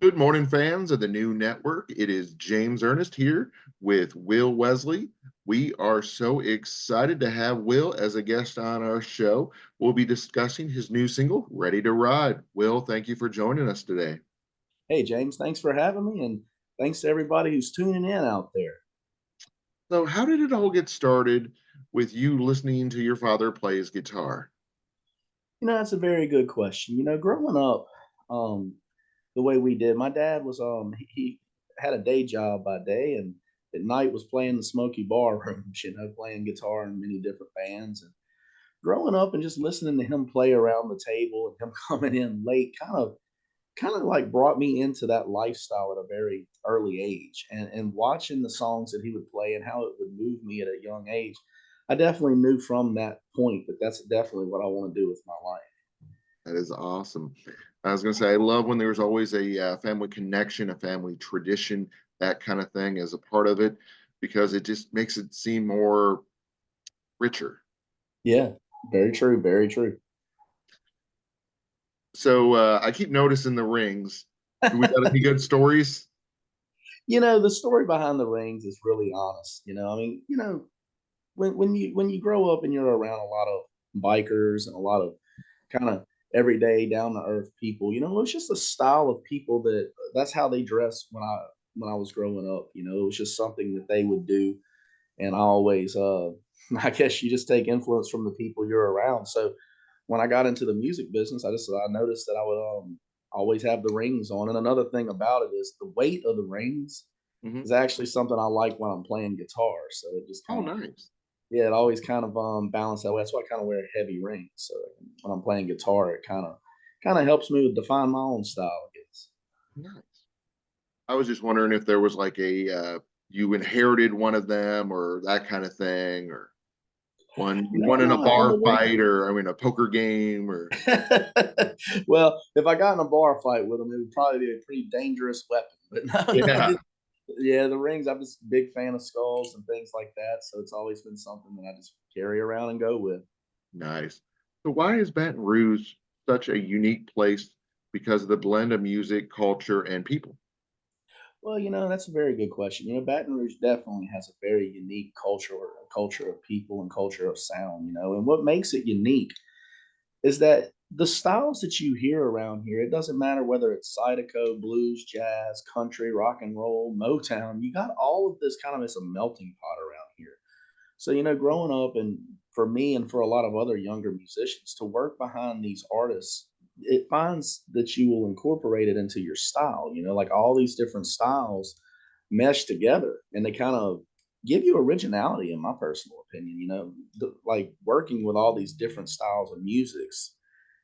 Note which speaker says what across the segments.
Speaker 1: Good morning, fans of the new network. It is James Ernest here with Will Wesley. We are so excited to have Will as a guest on our show. We'll be discussing his new single, Ready to Ride. Will, thank you for joining us today.
Speaker 2: Hey, James, thanks for having me, and thanks to everybody who's tuning in out there.
Speaker 1: So, how did it all get started with you listening to your father play his guitar?
Speaker 2: That's a very good question. Growing up, um, the way we did, my dad was he had a day job by day, and at night was playing the Smoky Bar rooms. Playing guitar in many different bands. And growing up and just listening to him play around the table and him coming in late, kind of like brought me into that lifestyle at a very early age, and watching the songs that he would play and how it would move me at a young age. I definitely knew from that point that that's definitely what I want to do with my life.
Speaker 1: That is awesome. I was going to say, I love when there's always a family connection, a family tradition, that kind of thing as a part of it, because it just makes it seem more richer.
Speaker 2: Yeah, very true, very true.
Speaker 1: So I keep noticing the rings. Do we got any good stories?
Speaker 2: The story behind the rings is really honest. I mean, when you grow up and you're around a lot of bikers and a lot of kind of everyday down to earth people, it's just a style of people that's how they dress when I was growing up. It was just something that they would do, and I always I guess you just take influence from the people you're around. So when I got into the music business, I noticed that I would always have the rings on. And another thing about it is the weight of the rings
Speaker 1: Hmm.
Speaker 2: is actually something I like when I'm playing guitar. So it just
Speaker 1: Oh,
Speaker 2: kind of,
Speaker 1: nice.
Speaker 2: yeah, it always kind of balance that way. That's why I kind of wear heavy rings. So when I'm playing guitar, it kind of helps me define my own style, I guess.
Speaker 1: Nice. I was just wondering if there was like a you inherited one of them or that kind of thing, or one you won in a
Speaker 2: No, I'm
Speaker 1: bar
Speaker 2: aware.
Speaker 1: fight, or I mean a poker game, or
Speaker 2: Well, if I got in a bar fight with them, it would probably be a pretty dangerous weapon. But no, no,
Speaker 1: yeah,
Speaker 2: yeah, the rings. I'm just a big fan of skulls and things like that. So it's always been something that I just carry around and go with.
Speaker 1: nice. So why is Baton Rouge such a unique place because of the blend of music, culture, and people?
Speaker 2: Well, that's a very good question. Baton Rouge definitely has a very unique culture of people and culture of sound. And what makes it unique is that the styles that you hear around here, it doesn't matter whether it's Zydeco, blues, jazz, country, rock and roll, Motown, you got all of this kind of as a melting pot around here. So, growing up, and for me and for a lot of other younger musicians, to work behind these artists, it finds that you will incorporate it into your style, like all these different styles mesh together and they kind of give you originality, in my personal opinion. Like working with all these different styles of musics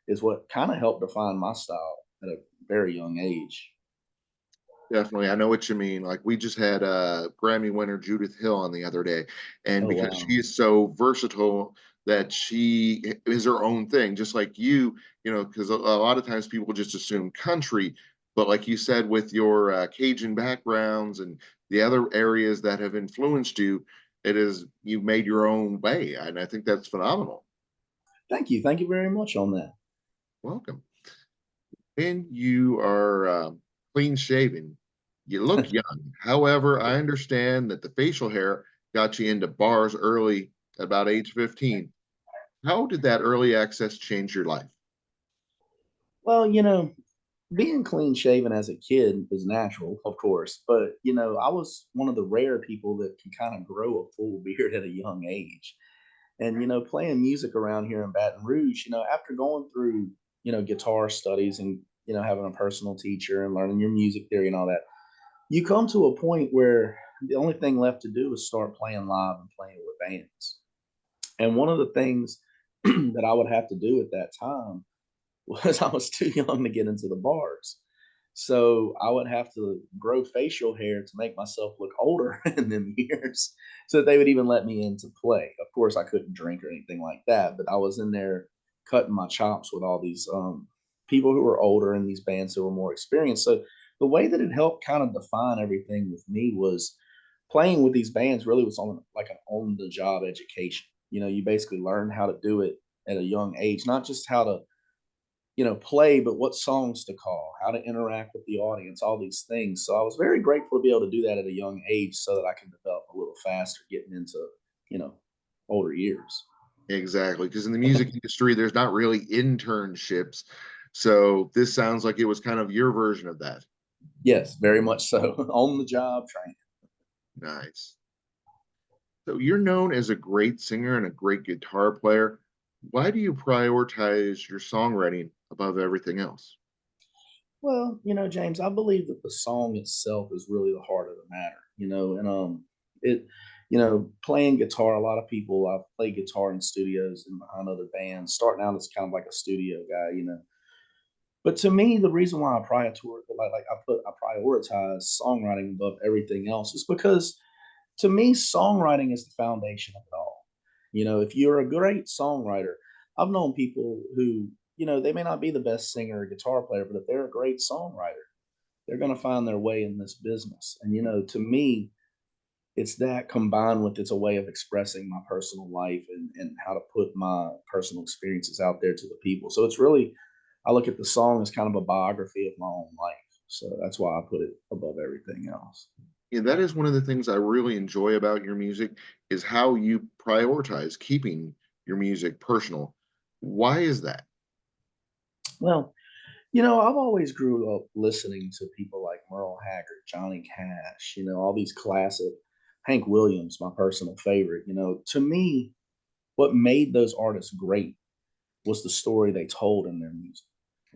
Speaker 2: is what kind of helped define my style at a very young age.
Speaker 1: Definitely. I know what you mean. Like we just had Grammy winner Judith Hill on the other day. And
Speaker 2: Oh,
Speaker 1: because
Speaker 2: wow.
Speaker 1: she is so versatile that she is her own thing, just like because a lot of times people just assume country. But like you said, with your Cajun backgrounds and the other areas that have influenced you, it is you've made your own way. And I think that's phenomenal.
Speaker 2: Thank you. Thank you very much on that.
Speaker 1: Welcome. And you are clean shaven. You look young. However, I understand that the facial hair got you into bars early, about age 15. How did that early access change your life?
Speaker 2: Well, being clean shaven as a kid is natural, of course, but I was one of the rare people that can kind of grow a full beard at a young age. And playing music around here in Baton Rouge, after going through guitar studies and having a personal teacher and learning your music theory and all that, you come to a point where the only thing left to do is start playing live and playing with bands. And one of the things that I would have to do at that time was I was too young to get into the bars. So I would have to grow facial hair to make myself look older in them years so that they would even let me in to play. Of course, I couldn't drink or anything like that, but I was in there cutting my chops with all these people who were older in these bands who were more experienced. So the way that it helped kind of define everything with me was playing with these bands really was on like an on the job education. You basically learn how to do it at a young age, not just how to play, but what songs to call, how to interact with the audience, all these things. So I was very grateful to be able to do that at a young age so that I can develop a little faster getting into, you know, older years.
Speaker 1: Exactly, because in the music industry, there's not really internships. So this sounds like it was kind of your version of that.
Speaker 2: Yes, very much so. On the job training.
Speaker 1: Nice. So you're known as a great singer and a great guitar player. Why do you prioritize your songwriting above everything else?
Speaker 2: Well, James, I believe that the song itself is really the heart of the matter, and it, playing guitar, a lot of people, I've played guitar in studios and behind other bands, starting out as kind of like a studio guy. But to me, the reason why I prioritize songwriting above everything else is because to me, songwriting is the foundation of it all. If you're a great songwriter, I've known people who, they may not be the best singer or guitar player, but if they're a great songwriter, they're going to find their way in this business. And, to me, it's that combined with it's a way of expressing my personal life and how to put my personal experiences out there to the people. So it's really, I look at the song as kind of a biography of my own life. So that's why I put it above everything else.
Speaker 1: Yeah, that is one of the things I really enjoy about your music is how you prioritize keeping your music personal. Why is that?
Speaker 2: Well, I've always grew up listening to people like Merle Haggard, Johnny Cash, all these classic, Hank Williams, my personal favorite. To me, what made those artists great was the story they told in their music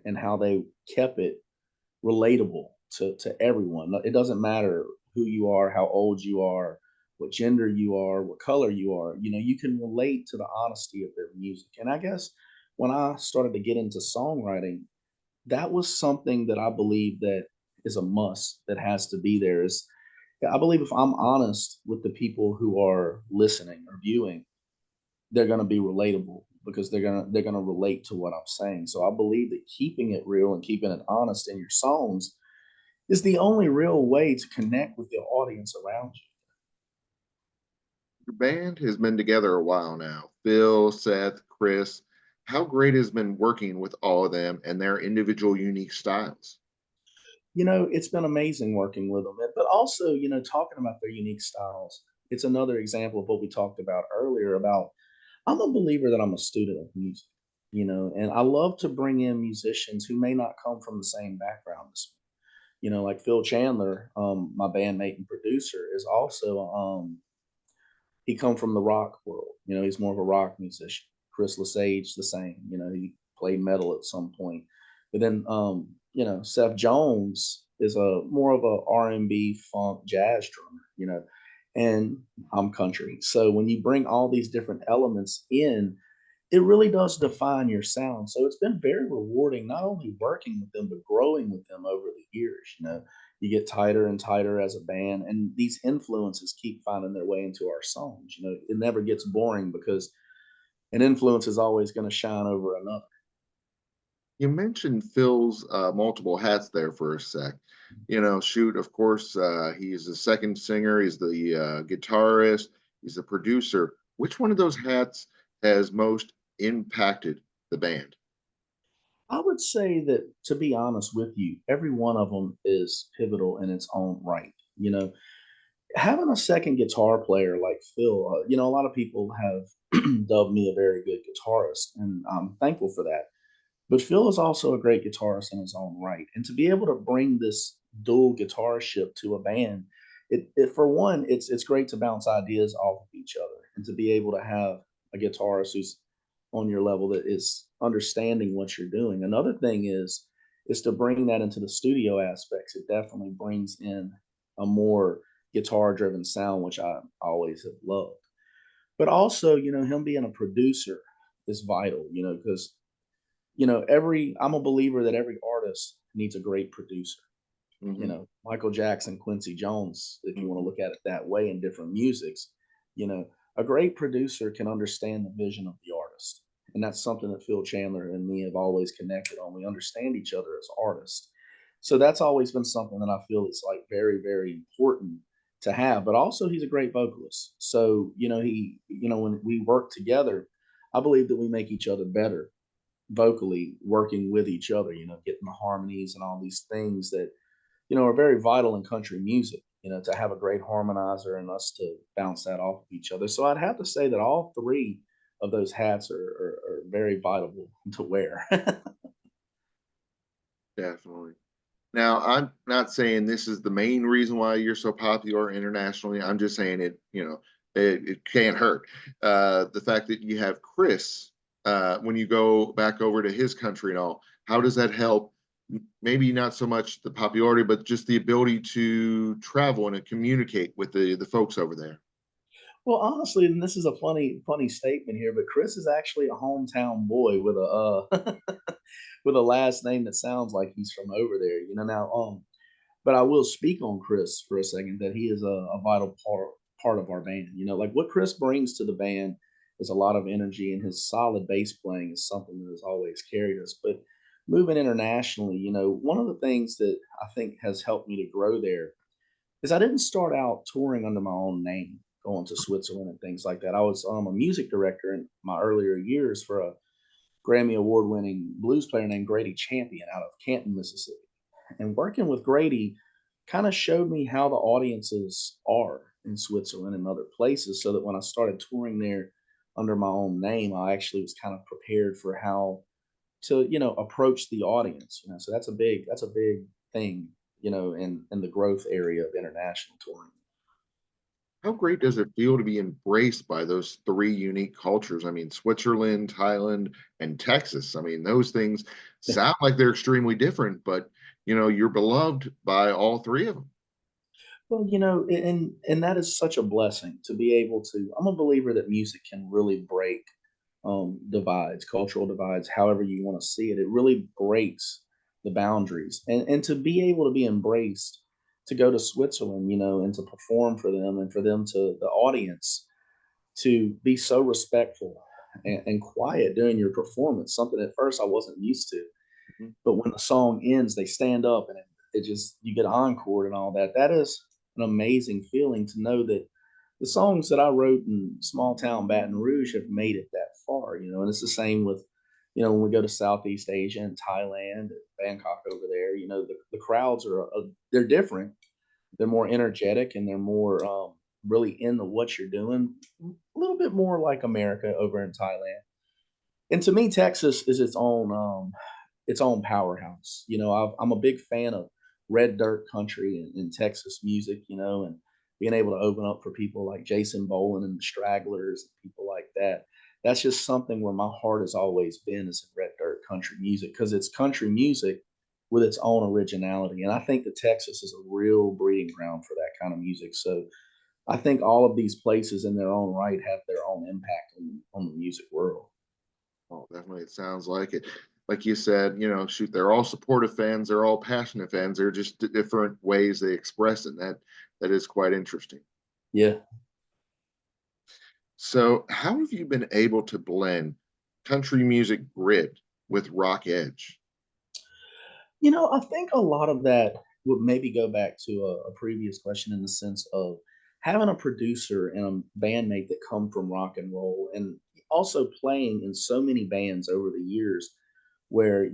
Speaker 2: and how they kept it relatable to everyone. It doesn't matter who you are, how old you are, what gender you are, what color you are. You can relate to the honesty of their music. And I guess when I started to get into songwriting, that was something that I believe that is a must that has to be there. Is I believe if I'm honest with the people who are listening or viewing, they're going to be relatable because they're going to relate to what I'm saying. So I believe that keeping it real and keeping it honest in your songs is the only real way to connect with the audience around you.
Speaker 1: Your band has been together a while now. Phil, Seth, Chris. How great has been working with all of them and their individual unique styles?
Speaker 2: It's been amazing working with them, but also, talking about their unique styles. It's another example of what we talked about earlier about I'm a believer that I'm a student of music, and I love to bring in musicians who may not come from the same background as me. Like Phil Chandler, my bandmate and producer, is also he come from the rock world. He's more of a rock musician. Chris Lasage, the same. He played metal at some point. But then, Seth Jones is a more of a R&B funk jazz drummer. And I'm country. So when you bring all these different elements in, it really does define your sound. So it's been very rewarding, not only working with them, but growing with them over the years. You get tighter and tighter as a band, and these influences keep finding their way into our songs. It never gets boring because an influence is always going to shine over another.
Speaker 1: You mentioned Phil's multiple hats there for a sec. Shoot, of course, he's the second singer, he's the guitarist, he's the producer. Which one of those hats has most impacted the band?
Speaker 2: I would say that, to be honest with you, every one of them is pivotal in its own right. Having a second guitar player like Phil, a lot of people have dubbed me a very good guitarist, and I'm thankful for that. But Phil is also a great guitarist in his own right, and to be able to bring this dual guitarship to a band, it for one, it's great to bounce ideas off of each other, and to be able to have a guitarist who's on your level that is understanding what you're doing. Another thing is to bring that into the studio aspects. It definitely brings in a more guitar driven sound, which I always have loved. But also, him being a producer is vital, because every I'm a believer that every artist needs a great producer.
Speaker 1: Hmm.
Speaker 2: Michael Jackson, Quincy Jones, if you want to look at it that way in different musics, you know, a great producer can understand the vision of the artist. And that's something that Phil Chandler and me have always connected on. We understand each other as artists. So that's always been something that I feel is like very, very important to have. But also he's a great vocalist. So, when we work together, I believe that we make each other better vocally working with each other, getting the harmonies and all these things that, are very vital in country music, to have a great harmonizer and us to bounce that off of each other. So I'd have to say that all three of those hats are very vital to wear.
Speaker 1: Definitely. Now, I'm not saying this is the main reason why you're so popular internationally. I'm just saying it can't hurt. The fact that you have Chris, when you go back over to his country and all, how does that help? Maybe not so much the popularity, but just the ability to travel and to communicate with the folks over there.
Speaker 2: Well, honestly, and this is a funny statement here, but Chris is actually a hometown boy with a with a last name that sounds like he's from over there. Now, but I will speak on Chris for a second that he is a vital part of our band. Like what Chris brings to the band is a lot of energy, and his solid bass playing is something that has always carried us. But moving internationally, one of the things that I think has helped me to grow there is I didn't start out touring under my own name, going to Switzerland and things like that. I was a music director in my earlier years for a Grammy award winning blues player named Grady Champion out of Canton, Mississippi. And working with Grady kind of showed me how the audiences are in Switzerland and other places, so that when I started touring there under my own name, I actually was kind of prepared for how to, approach the audience. So that's a big thing, in the growth area of international touring.
Speaker 1: How great does it feel to be embraced by those three unique cultures? I mean, Switzerland, Thailand, and Texas. I mean, those things sound like they're extremely different, but you're beloved by all three of them.
Speaker 2: Well, and that is such a blessing to be able to. I'm a believer that music can really break divides, cultural divides, however you want to see it. It really breaks the boundaries, and to be able to be embraced, to go to Switzerland, and to perform for them, and for them to the audience to be so respectful and quiet during your performance. Something at first I wasn't used to,
Speaker 1: Mhm.
Speaker 2: but when the song ends, they stand up and it just you get encore and all that. That is an amazing feeling to know that the songs that I wrote in small town Baton Rouge have made it that far, and it's the same with, when we go to Southeast Asia and Thailand and Bangkok over there, the crowds are, they're different. They're more energetic and they're more really into what you're doing. A little bit more like America over in Thailand. And to me, Texas is its own powerhouse. I'm a big fan of red dirt country and Texas music, and being able to open up for people like Jason Boland and the Stragglers and people like that. That's just something where my heart has always been, is in red dirt country music, because it's country music with its own originality. And I think that Texas is a real breeding ground for that kind of music. So I think all of these places in their own right have their own impact on the music world.
Speaker 1: Oh, definitely. It sounds like it. Like you said, shoot, they're all supportive fans. They're all passionate fans. They're just different ways they express it. And that is quite interesting.
Speaker 2: Yeah.
Speaker 1: So, how have you been able to blend country music grit with rock edge?
Speaker 2: I think a lot of that would maybe go back to a previous question, in the sense of having a producer and a bandmate that come from rock and roll, and also playing in so many bands over the years, where,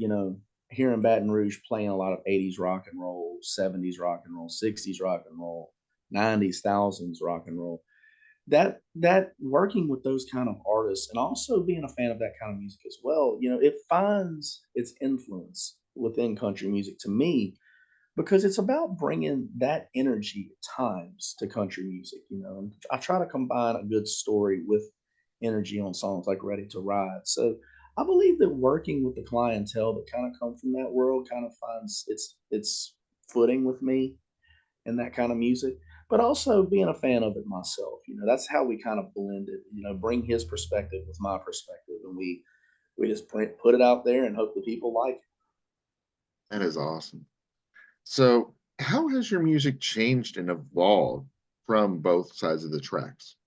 Speaker 2: here in Baton Rouge, playing a lot of 80s rock and roll, 70s rock and roll, 60s rock and roll, 90s, thousands rock and roll. That working with those kind of artists, and also being a fan of that kind of music as well, it finds its influence within country music to me, because it's about bringing that energy at times to country music. And I try to combine a good story with energy on songs like Ready to Ride. So I believe that working with the clientele that kind of come from that world kind of finds its footing with me and that kind of music, but also being a fan of it myself. That's how we kind of blend it. Bring his perspective with my perspective, and we just put it out there and hope the people like it.
Speaker 1: That is awesome. So, how has your music changed and evolved from both sides of the tracks?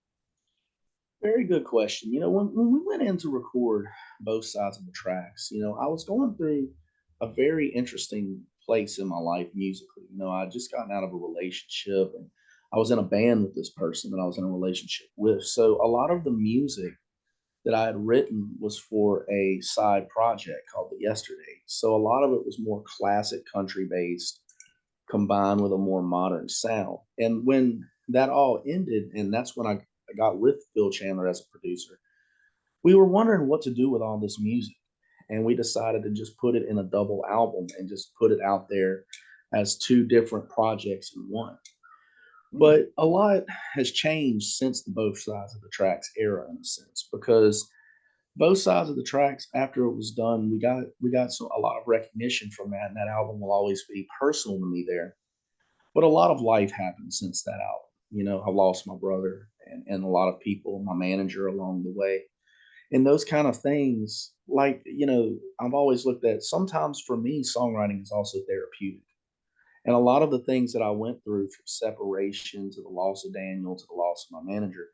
Speaker 2: Very good question. When we went in to record both sides of the tracks, I was going through a very interesting place in my life musically. I had just gotten out of a relationship, and I was in a band with this person that I was in a relationship with. So a lot of the music that I had written was for a side project called the Yesterday. So a lot of it was more classic country based combined with a more modern sound. And when that all ended, and that's when I got with Phil Chandler as a producer, we were wondering what to do with all this music. And we decided to just put it in a double album and just put it out there as two different projects in one.
Speaker 1: Hmm.
Speaker 2: But a lot has changed since the both sides of the tracks era, in a sense, because both sides of the tracks, after it was done, we got a lot of recognition from that, and that album will always be personal to me there. But a lot of life happened since that album. I lost my brother and a lot of people, my manager along the way. And those kind of things, like, I've always looked at, sometimes for me, songwriting is also therapeutic. And a lot of the things that I went through, from separation to the loss of Daniel to the loss of my manager,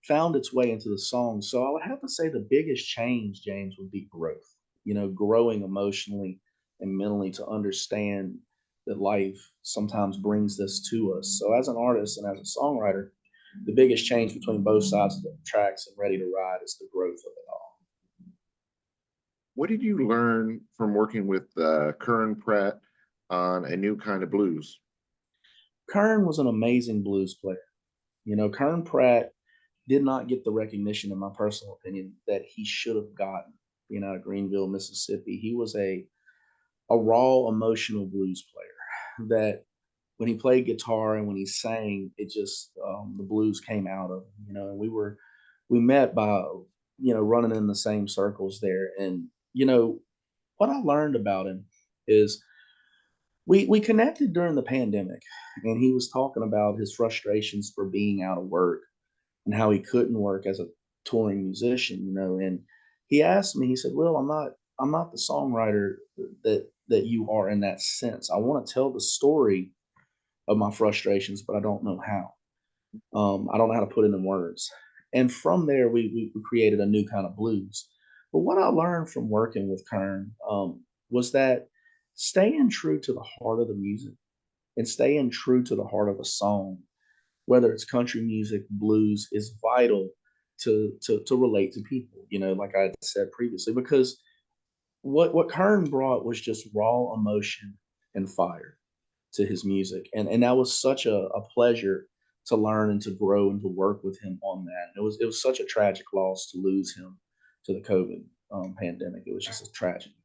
Speaker 2: found its way into the song. So I would have to say the biggest change, James, would be growth. Growing emotionally and mentally to understand that life sometimes brings this to us. So as an artist and as a songwriter, the biggest change between both sides of the tracks and Ready to Ride is the growth of it all.
Speaker 1: What did you learn from working with Kern Pratt on A New Kind of Blues?
Speaker 2: Kern was an amazing blues player. Kern Pratt did not get the recognition, in my personal opinion, that he should have gotten. Out of Greenville, Mississippi, he was a raw, emotional blues player that when he played guitar and when he sang, it just the blues came out of him. And we met by running in the same circles there, and what I learned about him is we connected during the pandemic, and he was talking about his frustrations for being out of work and how he couldn't work as a touring musician, and he asked me, he said, "Will, I'm not the songwriter that you are in that sense. I want to tell the story of my frustrations, but I don't know how. I don't know how to put it in words." And from there, we created a new kind of blues. But what I learned from working with Kern was that staying true to the heart of the music and staying true to the heart of a song, whether it's country music, blues, is vital to relate to people. Like I had said previously, because what Kern brought was just raw emotion and fire to his music, and that was such a pleasure to learn and to grow and to work with him on that. It was such a tragic loss to lose him to the COVID pandemic. It was just a tragedy.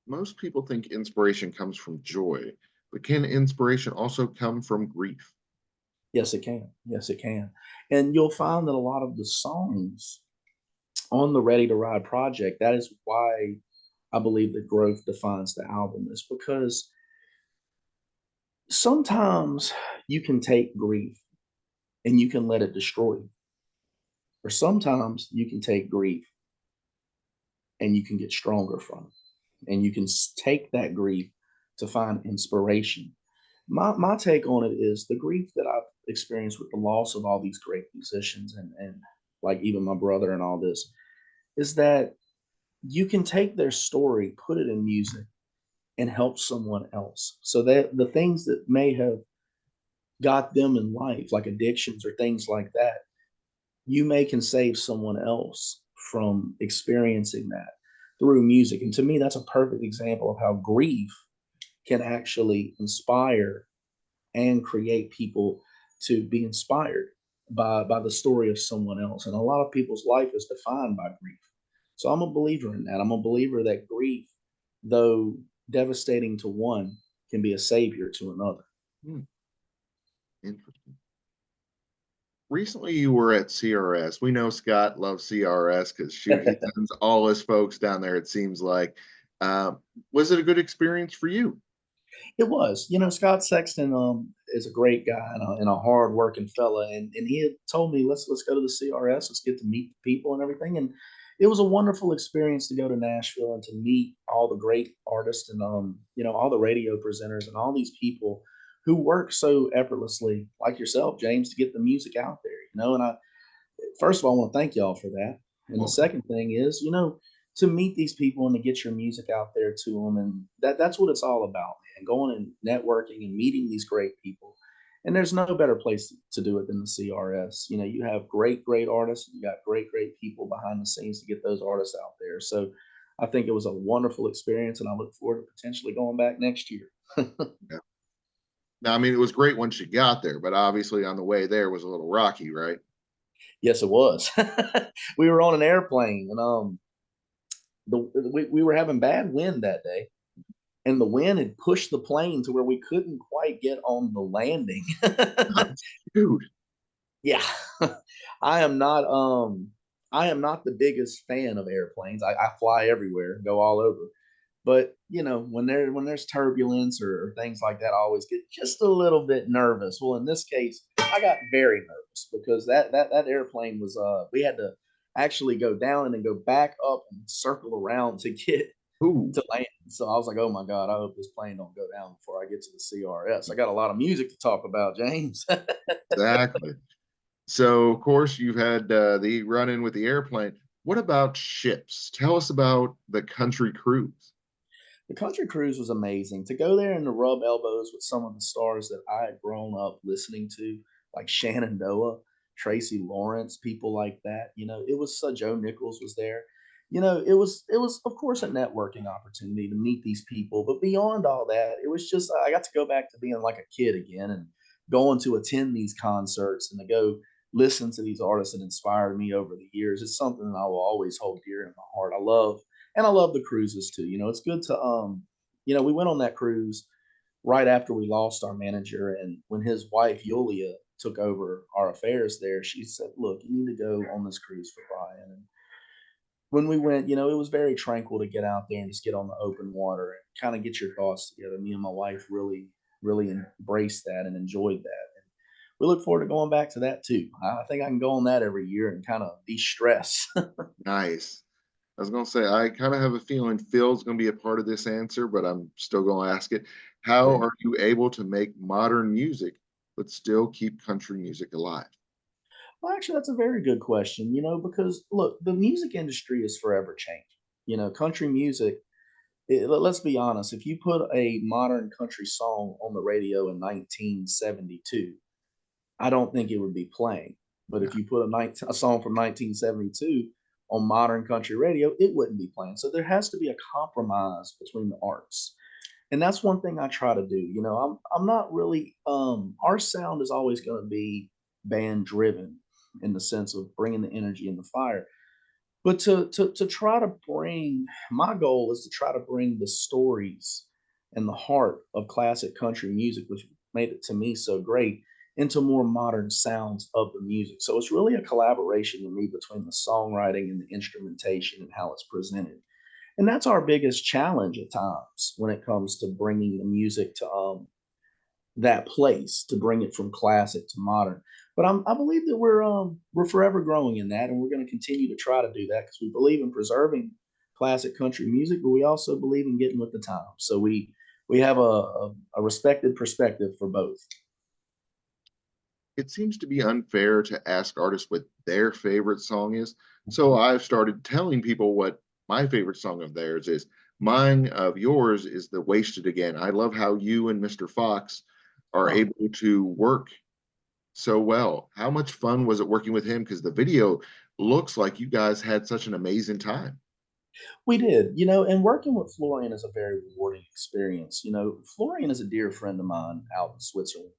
Speaker 1: Most people think inspiration comes from joy, but can inspiration also come from grief?
Speaker 2: Yes, it can. Yes, it can. And you'll find that a lot of the songs on the Ready to Ride project, that is why I believe that growth defines the album, is because sometimes you can take grief and you can let it destroy you. Or sometimes you can take grief and you can get stronger from it. And you can take that grief to find inspiration. My take on it is the grief that I've experienced with the loss of all these great musicians, and like even my brother and all this, is that you can take their story, put it in music, and help someone else. So that the things that may have got them in life, like addictions or things like that, you may can save someone else from experiencing that through music. And to me, that's a perfect example of how grief can actually inspire and create people to be inspired by the story of someone else. And a lot of people's life is defined by grief. So I'm a believer in that. I'm a believer that grief, though devastating to one, can be a savior to another.
Speaker 1: Hmm, interesting. Recently, you were at CRS. We know Scott loves CRS because shoot, he sends all his folks down there. It seems like. Um, was it a good experience for you?
Speaker 2: It was. Scott Sexton is a great guy and a hard working fella, and he had told me, let's go to the CRS, let's get to meet the people and everything. And it was a wonderful experience to go to Nashville and to meet all the great artists and all the radio presenters and all these people who work so effortlessly, like yourself, James, to get the music out there. And I first of all, I want to thank y'all for that. And the
Speaker 1: Welcome.
Speaker 2: second thing is, to meet these people and to get your music out there to them. And that's what it's all about, man. Going and networking and meeting these great people And there's no better place to do it than the CRS. You know, you have great, great artists. You got great, great people behind the scenes to get those artists out there. So I think it was a wonderful experience, and I look forward to potentially going back next year.
Speaker 1: Yeah. Now, I mean, it was great once you got there, but obviously on the way there was a little rocky, right?
Speaker 2: Yes, it was. We were on an airplane, and we were having bad wind that day, and the wind had pushed the plane to where we couldn't quite get on the landing.
Speaker 1: Dude,
Speaker 2: Yeah. I am not, I am not the biggest fan of airplanes. I fly everywhere, go all over. But, you know, when there's turbulence or things like that, I always get just a little bit nervous. Well, in this case, I got very nervous because that airplane was, we had to actually go down and then go back up and circle around to get
Speaker 1: ooh,
Speaker 2: to land. So I was like, "Oh my god, I hope this plane don't go down before I get to the CRS." I got a lot of music to talk about, James.
Speaker 1: exactly. So, of course, you've had the run in with the airplane. What about ships? Tell us about the country cruise.
Speaker 2: The country cruise was amazing. To go there and to rub elbows with some of the stars that I had grown up listening to, like Shenandoah, Tracy Lawrence, people like that. You know, it was Joe Nichols was there. You know, it was of course a networking opportunity to meet these people, but beyond all that, it was just I got to go back to being like a kid again and going to attend these concerts and to go listen to these artists that inspired me over the years. It's something that I will always hold dear in my heart. I love the cruises too. You know, it's good to you know, we went on that cruise right after we lost our manager, and when his wife Yulia took over our affairs there, she said, "Look, you need to go on this cruise for Brian." And when we went, you know, it was very tranquil to get out there and just get on the open water and kind of get your thoughts together. Me and my wife really embraced that and enjoyed that. And we look forward to going back to that too. I think I can go on that every year and kind of de-stress.
Speaker 1: Nice. I was going to say, I kind of have a feeling Phil's going to be a part of this answer, but I'm still going to ask it. How
Speaker 2: Sure.
Speaker 1: are you able to make modern music, but still keep country music alive?
Speaker 2: Well, actually, that's a very good question, you know, because look, the music industry is forever changing. You know, country music, let's be honest, if you put a modern country song on the radio in 1972, I don't think it would be playing. But
Speaker 1: Yeah.
Speaker 2: if you put a song from 1972 on modern country radio, it wouldn't be playing. So there has to be a compromise between the arts. And that's one thing I try to do. You know, I'm not really our sound is always going to be band driven in the sense of bringing the energy and the fire. But to try to bring my goal is to try to bring the stories and the heart of classic country music, which made it to me so great, into more modern sounds of the music. So it's really a collaboration to me between the songwriting and the instrumentation and how it's presented. And that's our biggest challenge at times when it comes to bringing the music to that place, to bring it from classic to modern. But I believe that we're forever growing in that, and we're going to continue to try to do that because we believe in preserving classic country music, but we also believe in getting with the times. So we have a respected perspective for both.
Speaker 1: It seems to be unfair to ask artists what their favorite song is. So I've started telling people what my favorite song of theirs is. Mine of yours is the Wasted Again. I love how you and Mr. Fox are
Speaker 2: Oh,
Speaker 1: able to work so well. How much fun was it working with him? Because the video looks like you guys had such an amazing time.
Speaker 2: we did, you know, and working with Florian is a very rewarding experience. You know, Florian is a dear friend of mine out in Switzerland,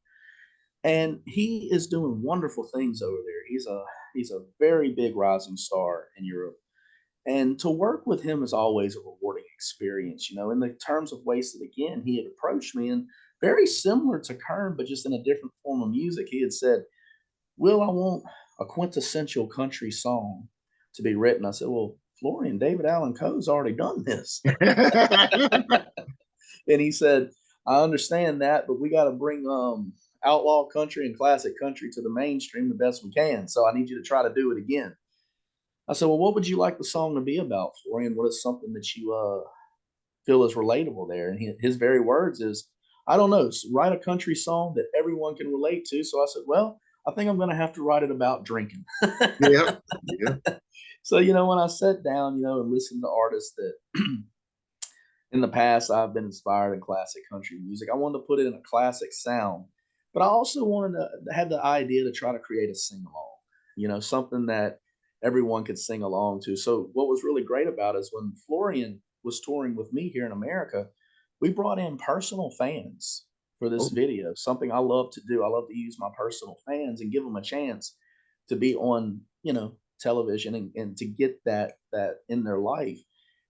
Speaker 2: and he is doing wonderful things over there. He's a very big rising star in Europe. And to work with him is always a rewarding experience. You know, in the terms of Wasted Again, he had approached me and very similar to Kern, but just in a different form of music. He had said, "Will, I want a quintessential country song to be written." I said, "Well, Florian David Allen Coe's already done this." And he said, "I understand that, but we got to bring outlaw country and classic country to the mainstream the best we can. So I need you to try to do it again." I said, "Well, what would you like the song to be about, Florian? What is something that you feel is relatable there?" And his very words is, "I don't know, write a country song that everyone can relate to." So I said, "Well, I think I'm going to have to write it about drinking."
Speaker 1: Yep. Yep.
Speaker 2: So, you know, when I sat down, you know, and listened to artists that in the past I've been inspired in classic country music, I wanted to put it in a classic sound But I also wanted to had the idea to try to create a sing along, something that everyone could sing along to. So what was really great about it is when Florian was touring with me here in America, we brought in personal fans for this
Speaker 1: Oh,
Speaker 2: video. Something I love to do. I love to use my personal fans and give them a chance to be on, television and to get that in their life.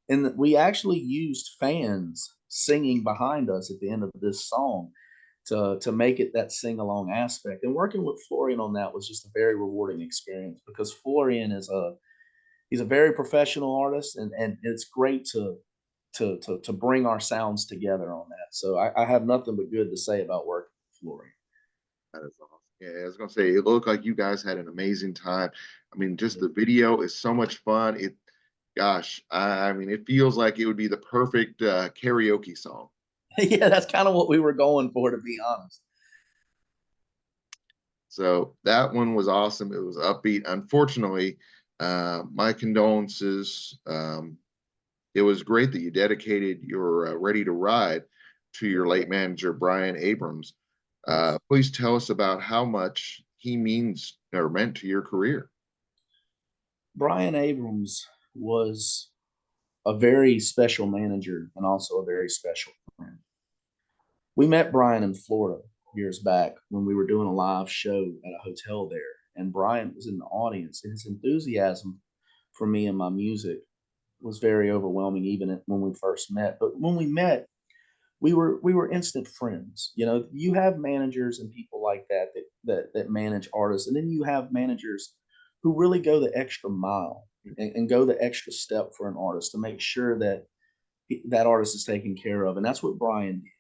Speaker 2: And we actually used fans singing behind us at the end of this song to make it that sing along aspect. And working with Florian on that was just a very rewarding experience because Florian is he's a very professional artist, and it's great to bring our sounds together on that. So I have nothing but good to say about working with Florian.
Speaker 1: that is awesome. Yeah, I was gonna say it looked like you guys had an amazing time. I mean, just the video is so much fun. Gosh, I mean, it feels like it would be the perfect karaoke song.
Speaker 2: Yeah, that's kind of what we were going for, to be honest.
Speaker 1: So that one was awesome. It was upbeat. Unfortunately, my condolences. It was great that you dedicated your Ready to Ride to your late manager, Brian Abrams.
Speaker 2: Yes.
Speaker 1: Please tell us about how much he means or meant to your career.
Speaker 2: Brian Abrams was a very special manager and also a very special friend. We met Brian in Florida years back when we were doing a live show at a hotel there, and Brian was in the audience, and his enthusiasm for me and my music was very overwhelming, even when we first met. But when we met, we were instant friends. You have managers and people like that manage artists, and then you have managers who really go the extra mile and go the extra step for an artist to make sure that that artist is taken care of, and that's what Brian did.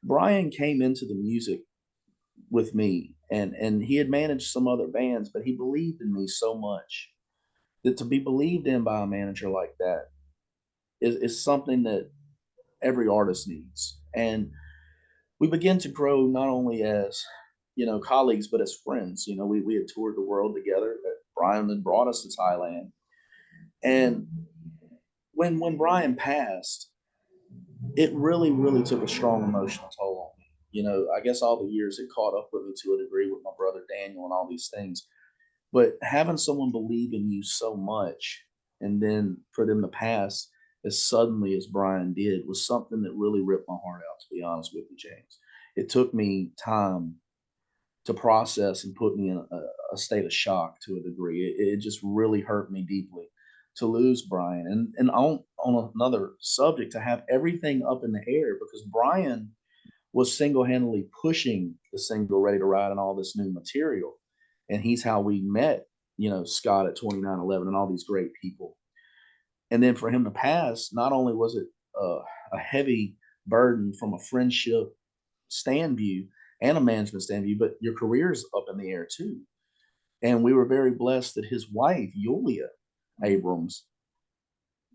Speaker 2: Brian came into the music with me, and he had managed some other bands, but he believed in me so much that to be believed in by a manager like that is something that every artist needs. And we began to grow not only as colleagues, but as friends. We had toured the world together. Brian had brought us to Thailand, and when Brian passed, it really, really took a strong emotional toll on me. I guess all the years it caught up with me to a degree with my brother Daniel and all these things. But having someone believe in you so much and then for them to pass as suddenly as Brian did was something that really ripped my heart out, to be honest with you, James. It took me time to process and put me in a state of shock to a degree. It just really hurt me deeply to lose Brian. And on another subject, to have everything up in the air because Brian was single handedly pushing the single Ready to Ride and all this new material. And he's how we met, Scott at 2911 and all these great people. And then for him to pass, not only was it a heavy burden from a friendship stand view and a management stand view, but your career's up in the air too. And we were very blessed that his wife, Yulia Abrams,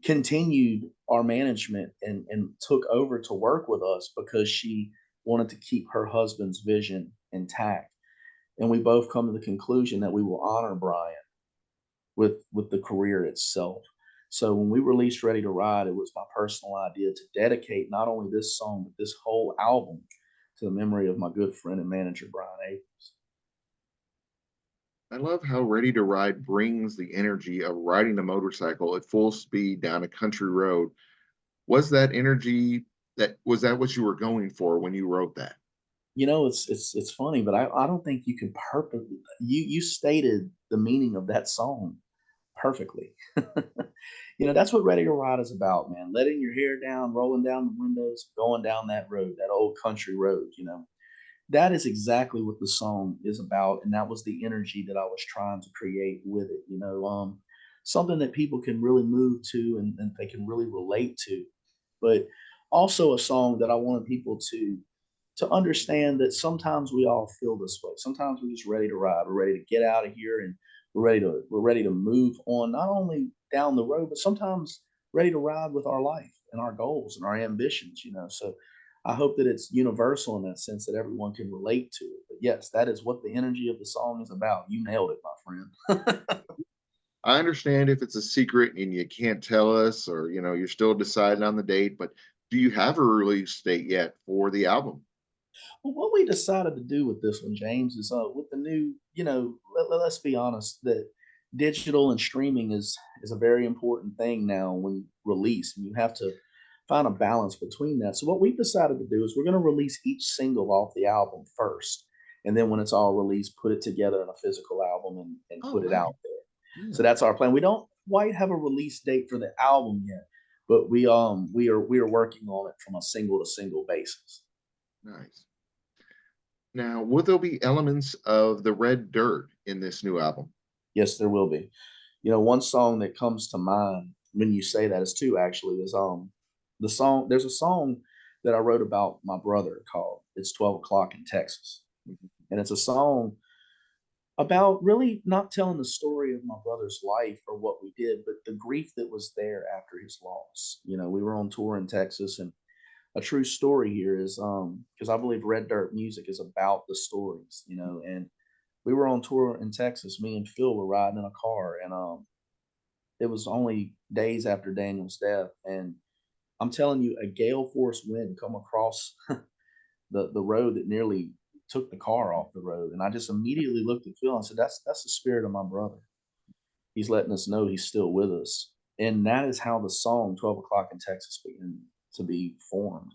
Speaker 2: continued our management and took over to work with us because she wanted to keep her husband's vision intact. And we both come to the conclusion that we will honor Brian with the career itself. So when we released Ready to Ride, it was my personal idea to dedicate not only this song but this whole album to the memory of my good friend and manager Brian Abrams.
Speaker 1: I love how Ready to Ride brings the energy of riding a motorcycle at full speed down a country road. Was that energy that what you were going for when you wrote that?
Speaker 2: It's funny, but I don't think you can purposely. You stated the meaning of that song perfectly. That's what Ready to Ride is about, man. Letting your hair down, rolling down the windows, going down that road, that old country road. That is exactly what the song is about, and that was the energy that I was trying to create with it. Something that people can really move to and they can really relate to, but also a song that I wanted people to understand that sometimes we all feel this way. Sometimes we're just ready to ride. We're ready to get out of here, and we're ready to move on, not only down the road, but sometimes ready to ride with our life and our goals and our ambitions. So I hope that it's universal in that sense that everyone can relate to it. But yes, that is what the energy of the song is about. You nailed it, my friend.
Speaker 1: I understand if it's a secret and you can't tell us, or you're still deciding on the date, but do you have a release date yet for the album?
Speaker 2: Well, what we decided to do with this one, James, is with the new, let's be honest, that digital and streaming is a very important thing now when you release, and you have to find a balance between that. So what we've decided to do is we're going to release each single off the album first, and then when it's all released, put it together in a physical album and
Speaker 1: Oh,
Speaker 2: put it
Speaker 1: wow.
Speaker 2: out there. So
Speaker 1: Yeah.
Speaker 2: that's our plan. We don't quite have a release date for the album yet, but we are working on it from a single to single basis.
Speaker 1: Nice. Now, will there be elements of the red dirt in this new album?
Speaker 2: Yes, there will be. One song that comes to mind when you say that is two actually is there's a song that I wrote about my brother called It's 12 O'clock in Texas.
Speaker 1: Mhm.
Speaker 2: And it's a song about really not telling the story of my brother's life or what we did, but the grief that was there after his loss. We were on tour in Texas, and a true story here is because I believe Red Dirt music is about the stories, and we were on tour in Texas. Me and Phil were riding in a car, and it was only days after Daniel's death, and I'm telling you, a gale force wind come across the road that nearly took the car off the road, and I just immediately looked at Phil and said, "That's the spirit of my brother. He's letting us know he's still with us." And that is how the song 12 O'Clock in Texas began to be formed.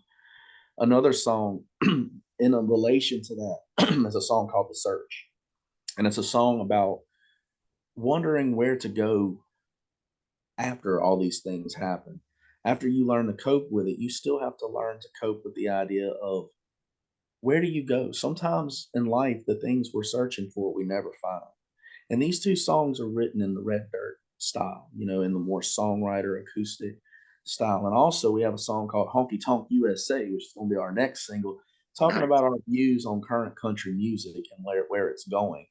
Speaker 2: Another song in a relation to that is a song called The Search. And it's a song about wondering where to go after all these things happen. After you learn to cope with it, you still have to learn to cope with the idea of where do you go? Sometimes in life, the things we're searching for, we never find. And these two songs are written in the Red Dirt style, in the more songwriter acoustic style. And also, we have a song called Honky Tonk USA, which is going to be our next single, talking
Speaker 1: Nice.
Speaker 2: about our views on current country music and where it's going.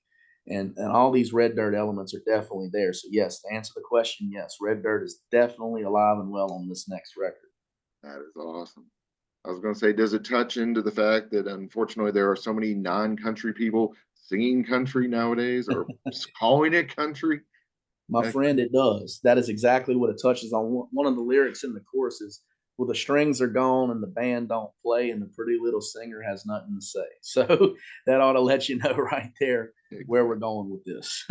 Speaker 2: And all these Red Dirt elements are definitely there. So, yes, to answer the question, yes, Red Dirt is definitely alive and well on this next record.
Speaker 1: That is awesome. I was going to say, does it touch into the fact that unfortunately there are so many non-country people singing country nowadays or calling it country?
Speaker 2: My
Speaker 1: Heck,
Speaker 2: friend, it does. That is exactly what it touches on. One of the lyrics in the chorus is, "Well, the strings are gone and the band don't play, and the pretty little singer has nothing to say." So that ought to let you know right there where we're
Speaker 1: exactly.
Speaker 2: going with this.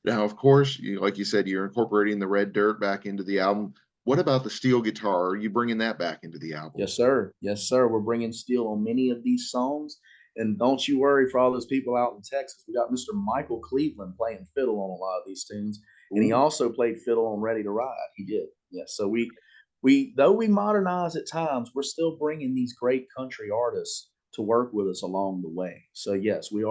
Speaker 1: Now, of course, like you said, you're incorporating the red dirt back into the album. What about the steel guitar? Are you bringing that back into the album?
Speaker 2: Yes, sir. Yes, sir. We're bringing steel on many of these songs. And don't you worry for all those people out in Texas. We got Mr. Michael Cleveland playing fiddle on a lot of these tunes. And he
Speaker 1: Ooh,
Speaker 2: also played fiddle on Ready to Ride. He did. Yes. So we though we modernize at times, we're still bringing these great country artists to work with us along the way. So yes, we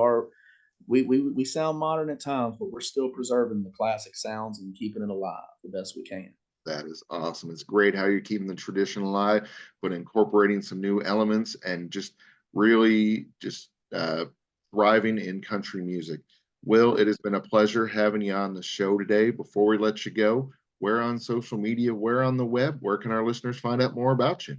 Speaker 2: sound modern at times, but we're still preserving the classic sounds and keeping it alive the best we can.
Speaker 1: that is awesome. It's great how you're keeping the tradition alive, but incorporating some new elements and just really just thriving in country music. Will, it has been a pleasure having you on the show today. Before we let you go, where on social media, where on the web, where can our listeners find out more about you?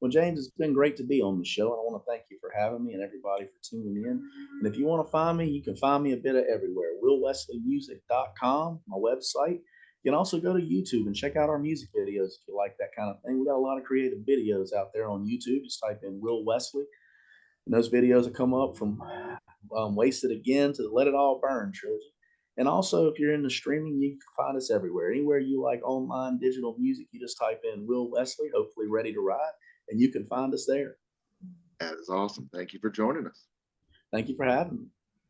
Speaker 2: Well, James, it's been great to be on the show. I want to thank you for having me and everybody for tuning in. And if you want to find me, you can find me a bit of everywhere. WillWesleyMusic.com, my website. You can also go to YouTube and check out our music videos if you like that kind of thing. We got a lot of creative videos out there on YouTube. Just type in Will Wesley, and those videos will come up from Wasted Again to the Let It All Burn trilogy. And also, if you're into streaming, you can find us everywhere. Anywhere you like online digital music, you just type in Will Wesley, hopefully Ready to Ride, and you can find us there.
Speaker 1: That is awesome. Thank you for joining us.
Speaker 2: Thank you for having me.